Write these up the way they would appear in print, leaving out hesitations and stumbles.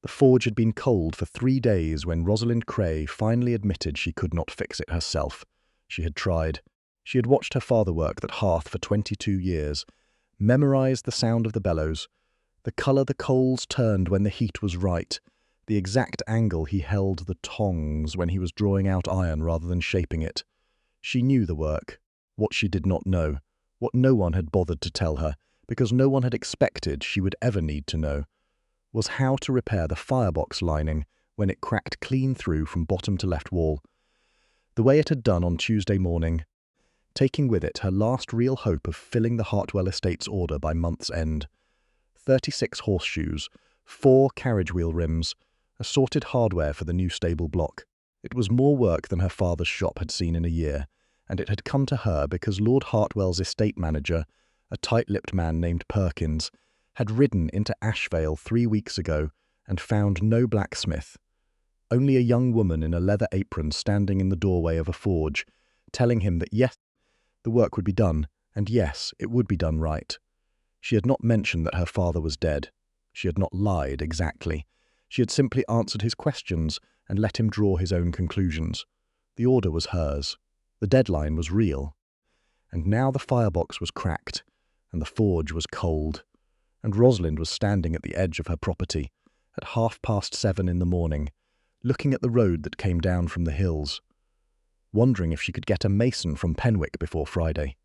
The forge had been cold for 3 days when Rosalind Cray finally admitted she could not fix it herself. She had tried. She had watched her father work that hearth for 22 years, memorized the sound of the bellows, the colour the coals turned when the heat was right, the exact angle he held the tongs when he was drawing out iron rather than shaping it. She knew the work. What she did not know, what no one had bothered to tell her, because no one had expected she would ever need to know, was how to repair the firebox lining when it cracked clean through from bottom to left wall, the way it had done on Tuesday morning, taking with it her last real hope of filling the Hartwell estate's order by month's end. 36 horseshoes, 4 carriage wheel rims, assorted hardware for the new stable block. It was more work than her father's shop had seen in a year, and it had come to her because Lord Hartwell's estate manager, a tight-lipped man named Perkins, had ridden into Ashvale 3 weeks ago and found no blacksmith, only a young woman in a leather apron standing in the doorway of a forge, telling him that yes, the work would be done, and yes, it would be done right. She had not mentioned that her father was dead. She had not lied exactly. She had simply answered his questions and let him draw his own conclusions. The order was hers. The deadline was real. And now the firebox was cracked, and the forge was cold, and Rosalind was standing at the edge of her property at 7:30 in the morning, looking at the road that came down from the hills, wondering if she could get a mason from Penwick before Friday.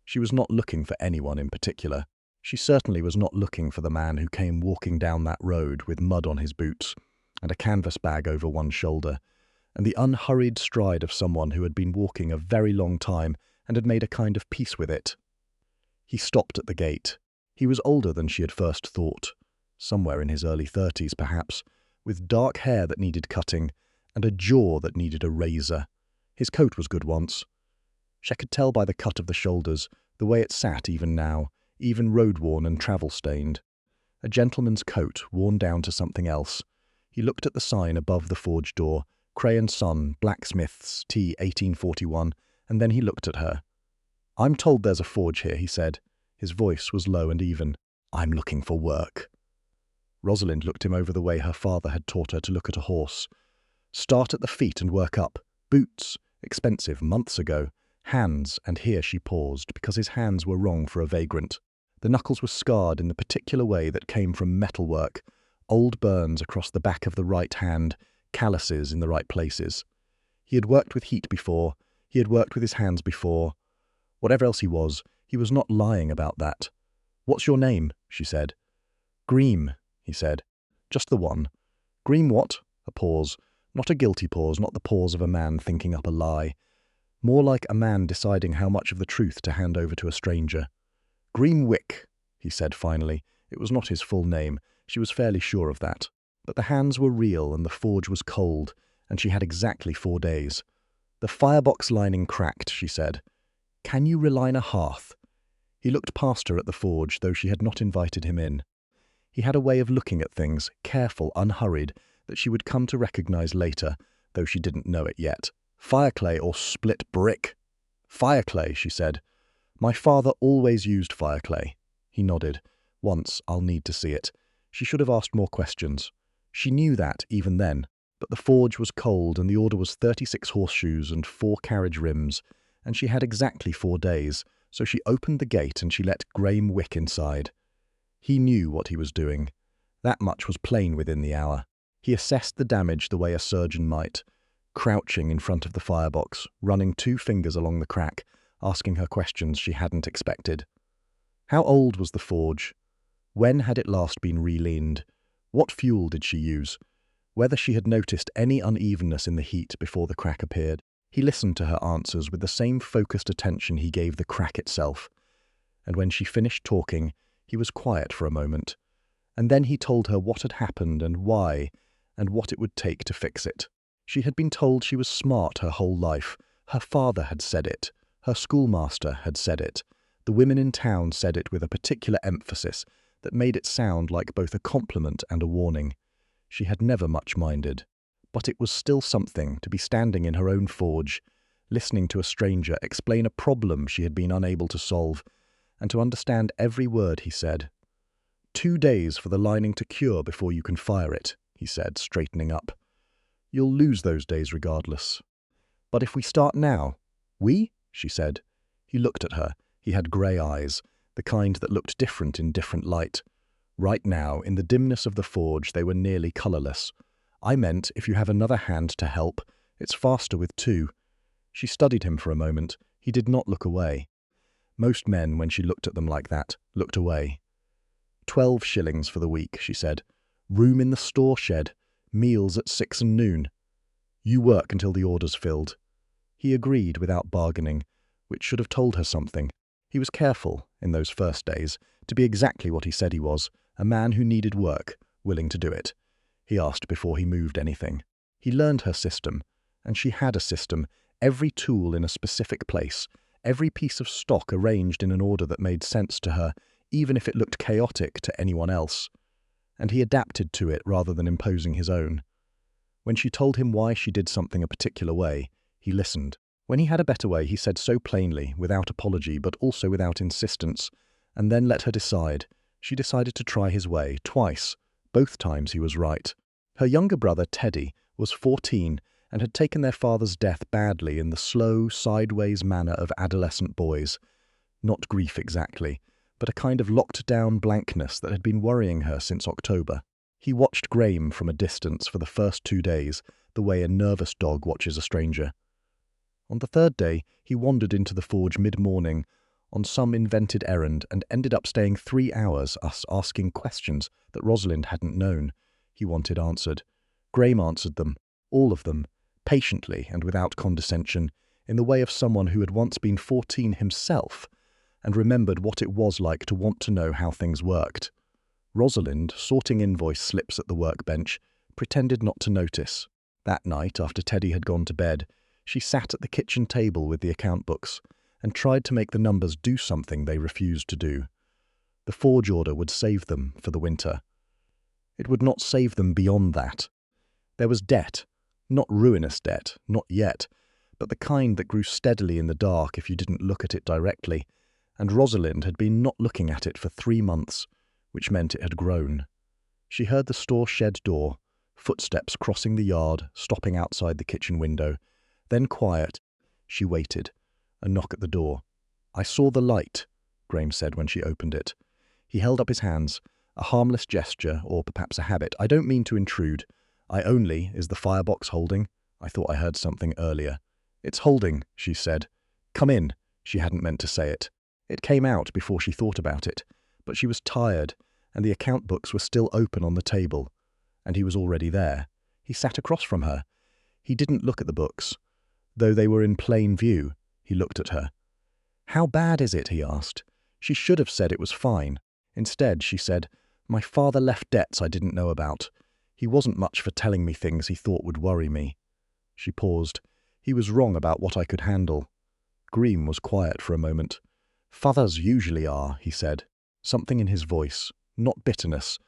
She was not looking for anyone in particular. She certainly was not looking for the man who came walking down that road with mud on his boots and a canvas bag over one shoulder, and the unhurried stride of someone who had been walking a very long time and had made a kind of peace with it. He stopped at the gate. He was older than she had first thought, somewhere in his early 30s perhaps, with dark hair that needed cutting and a jaw that needed a razor. His coat was good once. She could tell by the cut of the shoulders, the way it sat even now, even road-worn and travel-stained. A gentleman's coat, worn down to something else. He looked at the sign above the forge door, Cray & Son, Blacksmiths, T. 1841, and then he looked at her. "I'm told there's a forge here," he said. His voice was low and even. "I'm looking for work." Rosalind looked him over the way her father had taught her to look at a horse. Start at the feet and work up. Boots, expensive months ago. Hands, and here she paused, because his hands were wrong for a vagrant. The knuckles were scarred in the particular way that came from metalwork, old burns across the back of the right hand, calluses in the right places. He had worked with heat before, he had worked with his hands before. Whatever else he was not lying about that. "What's your name?" she said. "Greem," he said. "Just the one." "Greem what?" A pause. Not a guilty pause, not the pause of a man thinking up a lie. More like a man deciding how much of the truth to hand over to a stranger. "Greem Wick," he said finally. It was not his full name. She was fairly sure of that. But the hands were real and the forge was cold, and she had exactly 4 days. "The firebox lining cracked," she said. "Can you reline a hearth?" He looked past her at the forge, though she had not invited him in. He had a way of looking at things, careful, unhurried, that she would come to recognize later, though she didn't know it yet. "Fireclay or split brick?" "Fireclay," she said. "My father always used fireclay." He nodded. "Once, I'll need to see it." She should have asked more questions. She knew that, even then, but the forge was cold and the order was 36 horseshoes and 4 carriage rims, and she had exactly 4 days, so she opened the gate and she let Graham Wick inside. He knew what he was doing. That much was plain within the hour. He assessed the damage the way a surgeon might, crouching in front of the firebox, running 2 fingers along the crack, asking her questions she hadn't expected. How old was the forge? When had it last been re-leaned? What fuel did she use? Whether she had noticed any unevenness in the heat before the crack appeared. He listened to her answers with the same focused attention he gave the crack itself. And when she finished talking, he was quiet for a moment. And then he told her what had happened and why, and what it would take to fix it. She had been told she was smart her whole life. Her father had said it. Her schoolmaster had said it. The women in town said it with a particular emphasis that made it sound like both a compliment and a warning. She had never much minded. But it was still something to be standing in her own forge, listening to a stranger explain a problem she had been unable to solve, and to understand every word he said. 2 days for the lining to cure before you can fire it, he said, straightening up. You'll lose those days regardless. But if we start now? We? She said. He looked at her. He had grey eyes, the kind that looked different in different light. Right now, in the dimness of the forge, they were nearly colourless. I meant, if you have another hand to help, it's faster with 2. She studied him for a moment. He did not look away. Most men, when she looked at them like that, looked away. 12 shillings for the week, she said. Room in the store shed. Meals at 6 and noon. You work until the order's filled. He agreed without bargaining, which should have told her something. He was careful, in those first days, to be exactly what he said he was, a man who needed work, willing to do it. He asked before he moved anything. He learned her system, and she had a system, every tool in a specific place, every piece of stock arranged in an order that made sense to her, even if it looked chaotic to anyone else. And he adapted to it rather than imposing his own. When she told him why she did something a particular way, he listened. When he had a better way, he said so plainly, without apology, but also without insistence, and then let her decide. She decided to try his way, twice. Both times he was right. Her younger brother, Teddy, was 14 and had taken their father's death badly in the slow, sideways manner of adolescent boys. Not grief exactly, but a kind of locked-down blankness that had been worrying her since October. He watched Graham from a distance for the first 2 days, the way a nervous dog watches a stranger. On the 3rd day, he wandered into the forge mid-morning on some invented errand and ended up staying 3 hours, us asking questions that Rosalind hadn't known. He wanted answered. Graham answered them, all of them, patiently and without condescension, in the way of someone who had once been 14 himself and remembered what it was like to want to know how things worked. Rosalind, sorting invoice slips at the workbench, pretended not to notice. That night, after Teddy had gone to bed, she sat at the kitchen table with the account books and tried to make the numbers do something they refused to do. The forge order would save them for the winter. It would not save them beyond that. There was debt, not ruinous debt, not yet, but the kind that grew steadily in the dark if you didn't look at it directly, and Rosalind had been not looking at it for 3 months, which meant it had grown. She heard the store shed door, footsteps crossing the yard, stopping outside the kitchen window. Then quiet. She waited. A knock at the door. I saw the light, Graham said when she opened it. He held up his hands, a harmless gesture, or perhaps a habit. I don't mean to intrude. I only, is the firebox holding? I thought I heard something earlier. It's holding, she said. Come in. She hadn't meant to say it. It came out before she thought about it, but she was tired, and the account books were still open on the table, and he was already there. He sat across from her. He didn't look at the books. Though they were in plain view, he looked at her. How bad is it? He asked. She should have said it was fine. Instead, she said, my father left debts I didn't know about. He wasn't much for telling me things he thought would worry me. She paused. He was wrong about what I could handle. Graham was quiet for a moment. Fathers usually are, he said. Something in his voice, not bitterness,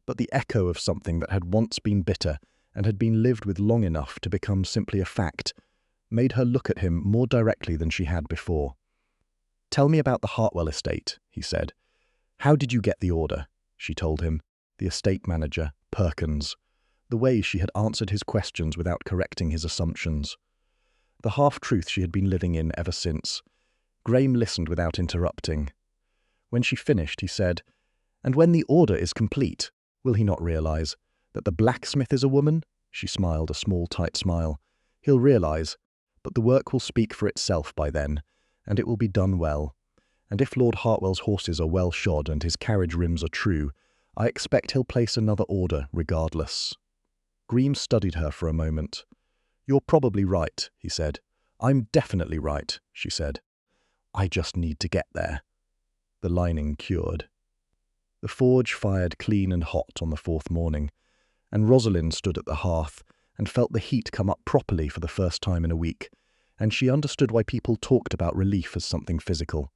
but the echo of something that had once been bitter and had been lived with long enough to become simply a fact, made her look at him more directly than she had before. Tell me about the Hartwell estate, he said. How did you get the order? She told him. The estate manager, Perkins. The way she had answered his questions without correcting his assumptions. The half-truth she had been living in ever since. Graham listened without interrupting. When she finished, he said, and when the order is complete, will he not realize that the blacksmith is a woman? She smiled a small, tight smile. He'll realize, but the work will speak for itself by then, and it will be done well. And if Lord Hartwell's horses are well shod and his carriage rims are true, I expect he'll place another order regardless. Graham studied her for a moment. You're probably right, he said. I'm definitely right, she said. I just need to get there. The lining cured. The forge fired clean and hot on the 4th morning, and Rosalind stood at the hearth and felt the heat come up properly for the first time in a week, and she understood why people talked about relief as something physical.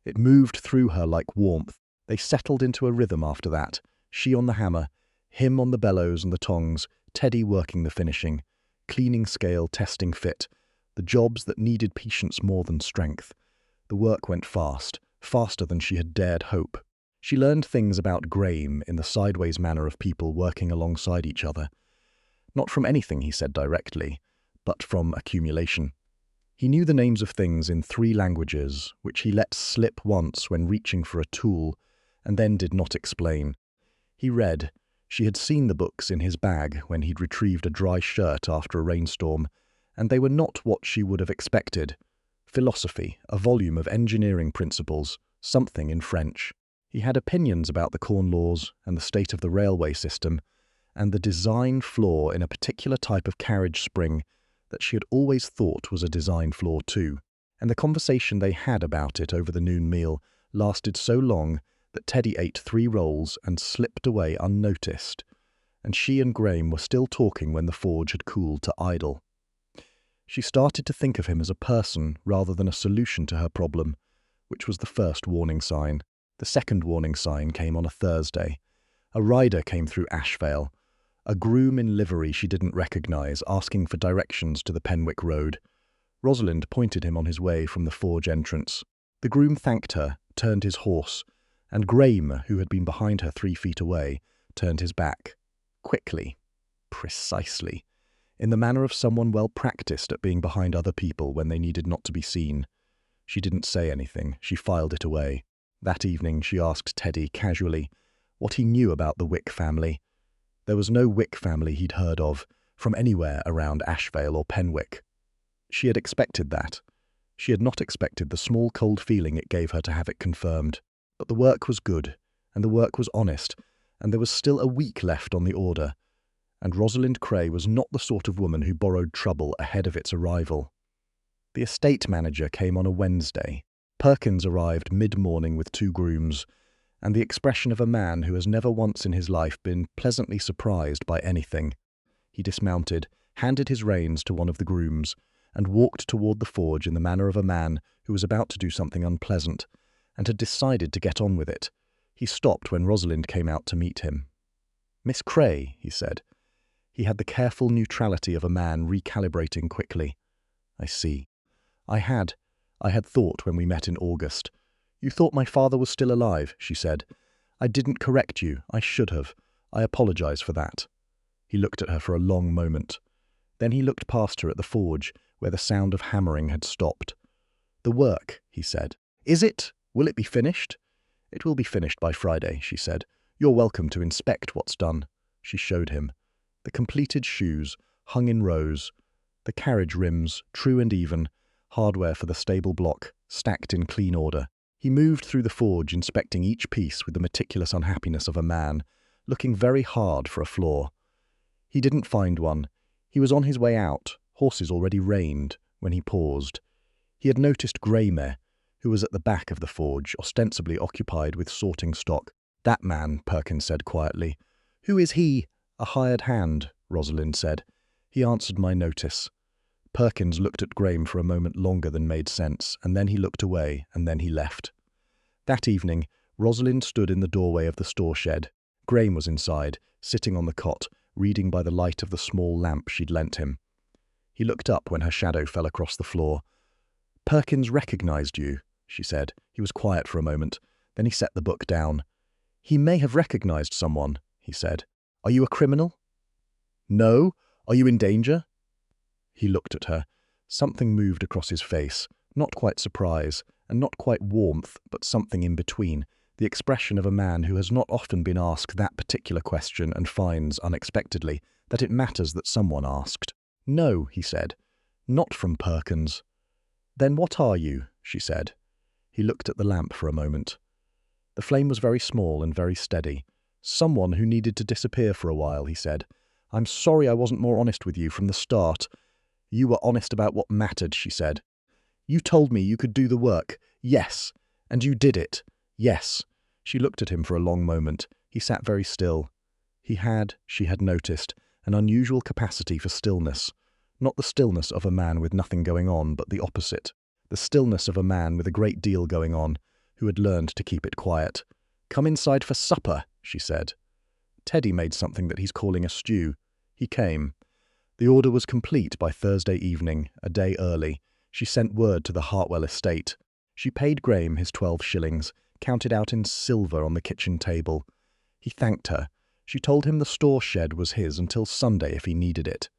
It moved through her like warmth. They settled into a rhythm after that, she on the hammer, him on the bellows and the tongs, Teddy working the finishing, cleaning scale, testing fit, the jobs that needed patience more than strength. The work went fast, faster than she had dared hope. She learned things about Graham in the sideways manner of people working alongside each other. Not from anything he said directly, but from accumulation. He knew the names of things in 3 languages, which he let slip once when reaching for a tool, and then did not explain. He read. She had seen the books in his bag when he'd retrieved a dry shirt after a rainstorm, and they were not what she would have expected. Philosophy, a volume of engineering principles, something in French. He had opinions about the Corn Laws and the state of the railway system, and the design flaw in a particular type of carriage spring that she had always thought was a design flaw too. And the conversation they had about it over the noon meal lasted so long that Teddy ate 3 rolls and slipped away unnoticed, and she and Graham were still talking when the forge had cooled to idle. She started to think of him as a person rather than a solution to her problem, which was the first warning sign. The second warning sign came on a Thursday. A rider came through Ashvale, a groom in livery she didn't recognise, asking for directions to the Penwick Road. Rosalind pointed him on his way from the forge entrance. The groom thanked her, turned his horse, and Graham, who had been behind her 3 feet away, turned his back. Quickly. Precisely. In the manner of someone well practised at being behind other people when they needed not to be seen. She didn't say anything. She filed it away. That evening she asked Teddy casually what he knew about the Wick family. There was no Wick family he'd heard of, from anywhere around Ashvale or Penwick. She had expected that. She had not expected the small cold feeling it gave her to have it confirmed. But the work was good, and the work was honest, and there was still a week left on the order, and Rosalind Cray was not the sort of woman who borrowed trouble ahead of its arrival. The estate manager came on a Wednesday. Perkins arrived mid-morning with 2 grooms, and the expression of a man who has never once in his life been pleasantly surprised by anything. He dismounted, handed his reins to one of the grooms, and walked toward the forge in the manner of a man who was about to do something unpleasant, and had decided to get on with it. He stopped when Rosalind came out to meet him. "Miss Cray," he said. He had the careful neutrality of a man recalibrating quickly. "I see. I had thought when we met in August. You thought my father was still alive," she said. "I didn't correct you. I should have. I apologize for that." He looked at her for a long moment. Then he looked past her at the forge, where the sound of hammering had stopped. "The work," he said. "Is it? Will it be finished?" "It will be finished by Friday," she said. "You're welcome to inspect what's done." She showed him. The completed shoes, hung in rows. The carriage rims, true and even. Hardware for the stable block, stacked in clean order. He moved through the forge, inspecting each piece with the meticulous unhappiness of a man, looking very hard for a flaw. He didn't find one. He was on his way out, horses already reined, when he paused. He had noticed Graham, who was at the back of the forge, ostensibly occupied with sorting stock. "That man," Perkins said quietly. "Who is he?" "A hired hand," Rosalind said. "He answered my notice." Perkins looked at Graham for a moment longer than made sense, and then he looked away, and then he left. That evening, Rosalind stood in the doorway of the store shed. Graham was inside, sitting on the cot, reading by the light of the small lamp she'd lent him. He looked up when her shadow fell across the floor. "Perkins recognized you," she said. He was quiet for a moment. Then he set the book down. "He may have recognized someone," he said. "Are you a criminal?" "No. Are you in danger?" He looked at her. Something moved across his face, not quite surprise, and not quite warmth, but something in between, the expression of a man who has not often been asked that particular question and finds, unexpectedly, that it matters that someone asked. "No," he said. "Not from Perkins." "Then what are you?" she said. He looked at the lamp for a moment. The flame was very small and very steady. "Someone who needed to disappear for a while," he said. "I'm sorry I wasn't more honest with you from the start." "You were honest about what mattered," she said. "You told me you could do the work." "Yes." "And you did it." "Yes." She looked at him for a long moment. He sat very still. He had, she had noticed, an unusual capacity for stillness. Not the stillness of a man with nothing going on, but the opposite. The stillness of a man with a great deal going on, who had learned to keep it quiet. "Come inside for supper," she said. "Teddy made something that he's calling a stew." He came. The order was complete by Thursday evening, a day early. She sent word to the Hartwell estate. She paid Graham his 12 shillings, counted out in silver on the kitchen table. He thanked her. She told him the store shed was his until Sunday if he needed it.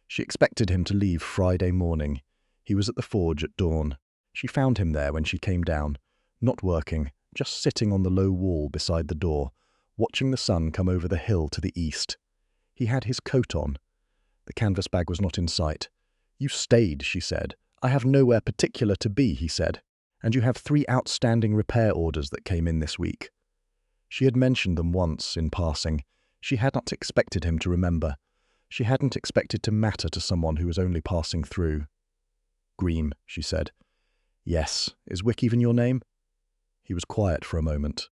She expected him to leave Friday morning. He was at the forge at dawn. She found him there when she came down, not working, just sitting on the low wall beside the door, watching the sun come over the hill to the east. He had his coat on. The canvas bag was not in sight. "You stayed," she said. "I have nowhere particular to be," he said. "And you have 3 outstanding repair orders that came in this week." She had mentioned them once, in passing. She had not expected him to remember. She hadn't expected to matter to someone who was only passing through. "Greem," she said. "Yes. Is Wick even your name?" He was quiet for a moment.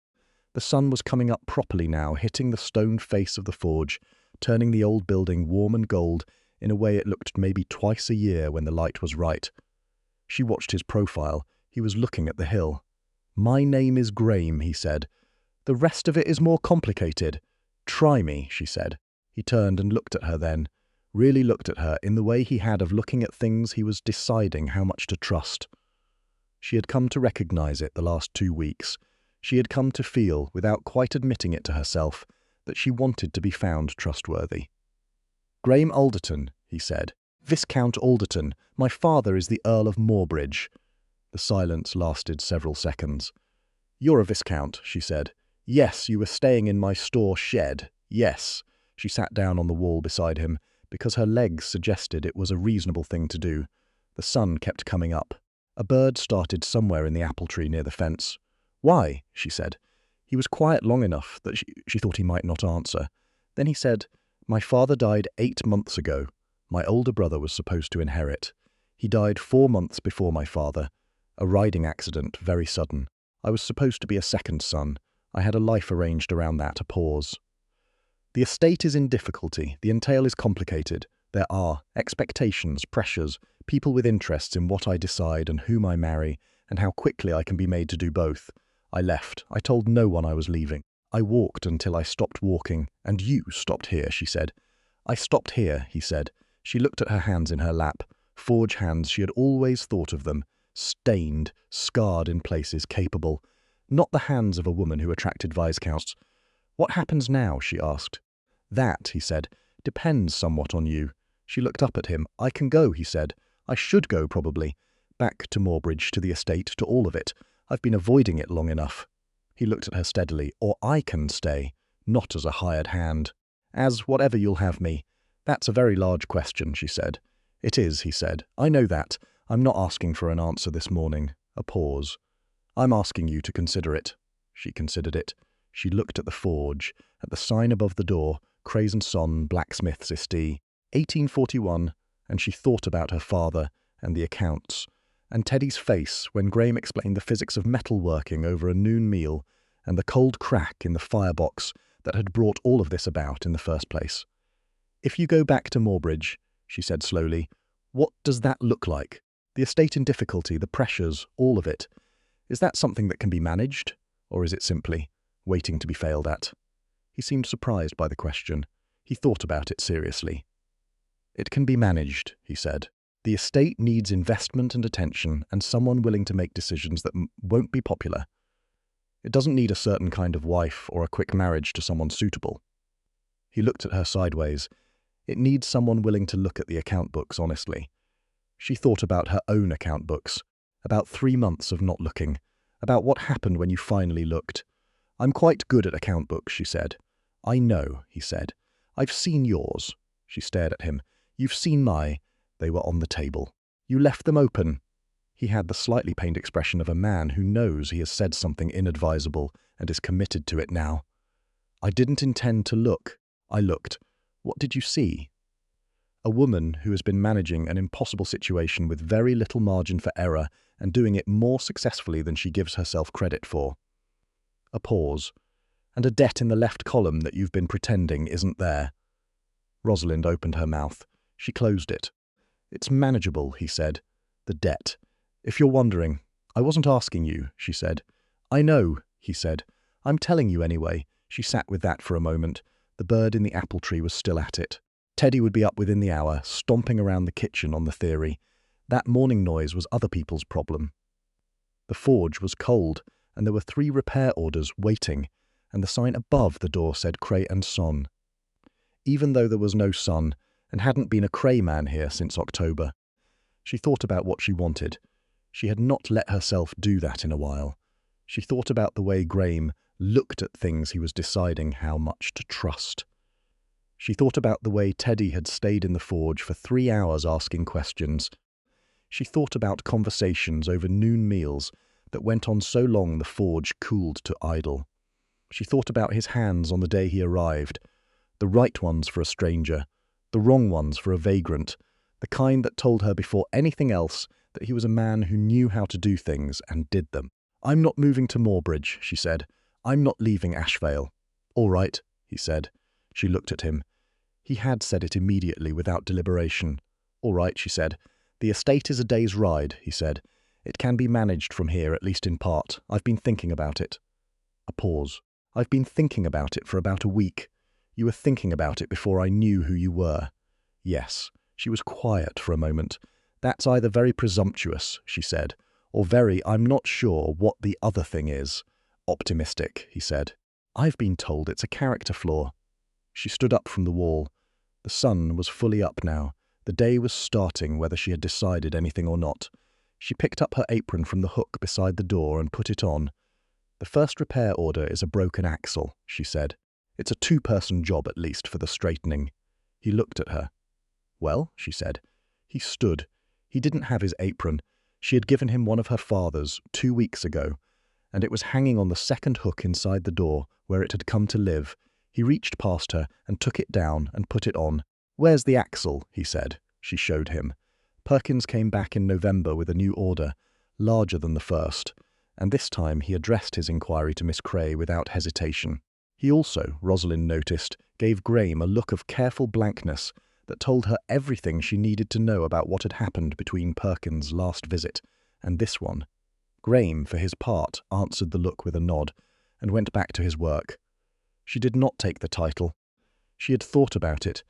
The sun was coming up properly now, hitting the stone face of the forge, turning the old building warm and gold in a way it looked maybe twice a year when the light was right. She watched his profile. He was looking at the hill. "My name is Graham," he said. "The rest of it is more complicated. Try me," she said. He turned and looked at her then, really looked at her in the way he had of looking at things he was deciding how much to trust. She had come to recognize it the last 2 weeks. She had come to feel, without quite admitting it to herself, that she wanted to be found trustworthy. "Graham Alderton," he said. "Viscount Alderton. My father is the Earl of Moorbridge." The silence lasted several seconds. "You're a Viscount," she said. "Yes, you were staying in my store shed. Yes." She sat down on the wall beside him, because her legs suggested it was a reasonable thing to do. The sun kept coming up. A bird started somewhere in the apple tree near the fence. "Why?" she said. He was quiet long enough that she thought he might not answer. Then he said, "My father died 8 months ago. My older brother was supposed to inherit. He died 4 months before my father. A riding accident, very sudden. I was supposed to be a second son. I had a life arranged around that." A pause. "The estate is in difficulty. The entail is complicated. There are expectations, pressures, people with interests in what I decide and whom I marry, and how quickly I can be made to do both. I left. I told no one I was leaving. I walked until I stopped walking, and you stopped here," she said. "I stopped here," he said. She looked at her hands in her lap, forge hands she had always thought of them, stained, scarred in places, capable. Not the hands of a woman who attracted Viscounts. "What happens now?" she asked. "That," he said, "depends somewhat on you." She looked up at him. "I can go," he said. "I should go, probably. Back to Moorbridge, to the estate, to all of it. I've been avoiding it long enough." He looked at her steadily. "Or I can stay, not as a hired hand. As whatever you'll have me." "That's a very large question," she said. "It is," he said. "I know that. I'm not asking for an answer this morning." A pause. "I'm asking you to consider it." She considered it. She looked at the forge, at the sign above the door, Cray & Son, Blacksmith's St. 1841, and she thought about her father and the accounts, and Teddy's face when Graham explained the physics of metalworking over a noon meal, and the cold crack in the firebox that had brought all of this about in the first place. "If you go back to Moorbridge," she said slowly, "what does that look like? The estate in difficulty, the pressures, all of it. Is that something that can be managed, or is it simply waiting to be failed at?" He seemed surprised by the question. He thought about it seriously. "It can be managed," he said. "The estate needs investment and attention and someone willing to make decisions that won't be popular. It doesn't need a certain kind of wife or a quick marriage to someone suitable." He looked at her sideways. "It needs someone willing to look at the account books honestly." She thought about her own account books, about 3 months of not looking, about what happened when you finally looked. "I'm quite good at account books," she said. "I know," he said. "I've seen yours." She stared at him. "You've seen my—" They were on the table. "You left them open." He had the slightly pained expression of a man who knows he has said something inadvisable and is committed to it now. "I didn't intend to look. I looked. What did you see?" A woman who has been managing an impossible situation with very little margin for error and doing it more successfully than she gives herself credit for. A pause. "And a debt in the left column that you've been pretending isn't there." Rosalind opened her mouth. She closed it. "It's manageable," he said. "The debt. If you're wondering, I wasn't asking you," she said. "I know," he said. "I'm telling you anyway." She sat with that for a moment. The bird in the apple tree was still at it. Teddy would be up within the hour, stomping around the kitchen on the theory. That morning noise was other people's problem. The forge was cold, and there were 3 repair orders waiting, and the sign above the door said Cray and Son. Even though there was no son, and hadn't been a Cray man here since October. She thought about what she wanted. She had not let herself do that in a while. She thought about the way Graham looked at things he was deciding how much to trust. She thought about the way Teddy had stayed in the forge for 3 hours asking questions. She thought about conversations over noon meals that went on so long the forge cooled to idle. She thought about his hands on the day he arrived, the right ones for a stranger, the wrong ones for a vagrant, the kind that told her before anything else that he was a man who knew how to do things and did them. "I'm not moving to Moorbridge," she said. "I'm not leaving Ashvale." "All right," he said. She looked at him. He had said it immediately, without deliberation. "All right," she said. "The estate is a day's ride," he said. "It can be managed from here, at least in part. I've been thinking about it." A pause. "I've been thinking about it for about a week. You were thinking about it before I knew who you were." "Yes." She was quiet for a moment. "That's either very presumptuous," she said, "or very, I'm not sure what the other thing is." "Optimistic," he said. "I've been told it's a character flaw." She stood up from the wall. The sun was fully up now. The day was starting, whether she had decided anything or not. She picked up her apron from the hook beside the door and put it on. "The first repair order is a broken axle," she said. "It's a 2-person job at least for the straightening." He looked at her. "Well," she said. He stood. He didn't have his apron. She had given him one of her father's 2 weeks ago, and it was hanging on the second hook inside the door where it had come to live. He reached past her and took it down and put it on. "Where's the axle?" he said. She showed him. Perkins came back in November with a new order, larger than the first, and this time he addressed his inquiry to Miss Cray without hesitation. He also, Rosalind noticed, gave Graham a look of careful blankness that told her everything she needed to know about what had happened between Perkins' last visit and this one. Graham, for his part, answered the look with a nod and went back to his work. She did not take the title. She had thought about it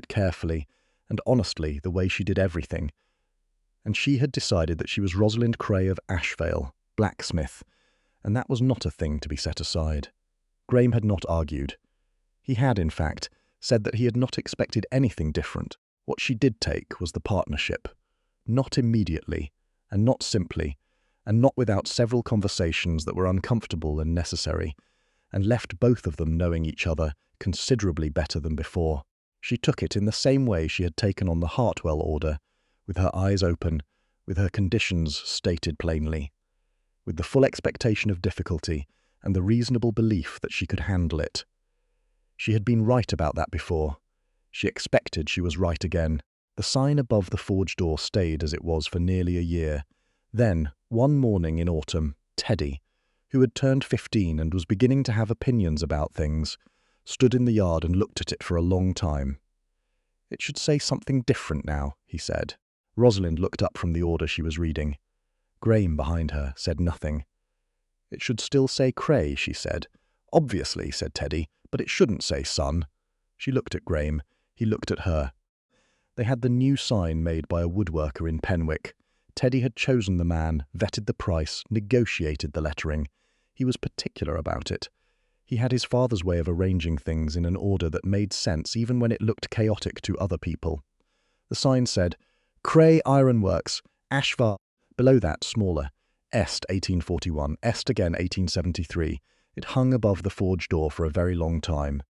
carefully and honestly, the way she did everything, and she had decided that she was Rosalind Cray of Ashvale, blacksmith, and that was not a thing to be set aside. Graham had not argued. He had, in fact, said that he had not expected anything different. What she did take was the partnership. Not immediately, and not simply, and not without several conversations that were uncomfortable and necessary, and left both of them knowing each other considerably better than before. She took it in the same way she had taken on the Hartwell order, with her eyes open, with her conditions stated plainly, with the full expectation of difficulty and the reasonable belief that she could handle it. She had been right about that before. She expected she was right again. The sign above the forge door stayed as it was for nearly a year. Then, one morning in autumn, Teddy, who had turned 15 and was beginning to have opinions about things, stood in the yard and looked at it for a long time. "It should say something different now," he said. Rosalind looked up from the order she was reading. Graham, behind her, said nothing. "It should still say Cray," she said. "Obviously," said Teddy, "but it shouldn't say Son." She looked at Graham. He looked at her. They had the new sign made by a woodworker in Penwick. Teddy had chosen the man, vetted the price, negotiated the lettering. He was particular about it. He had his father's way of arranging things in an order that made sense even when it looked chaotic to other people. The sign said, "Cray Iron Works, Ashvar." Below that, smaller, Est 1841, Est again 1873. It hung above the forge door for a very long time.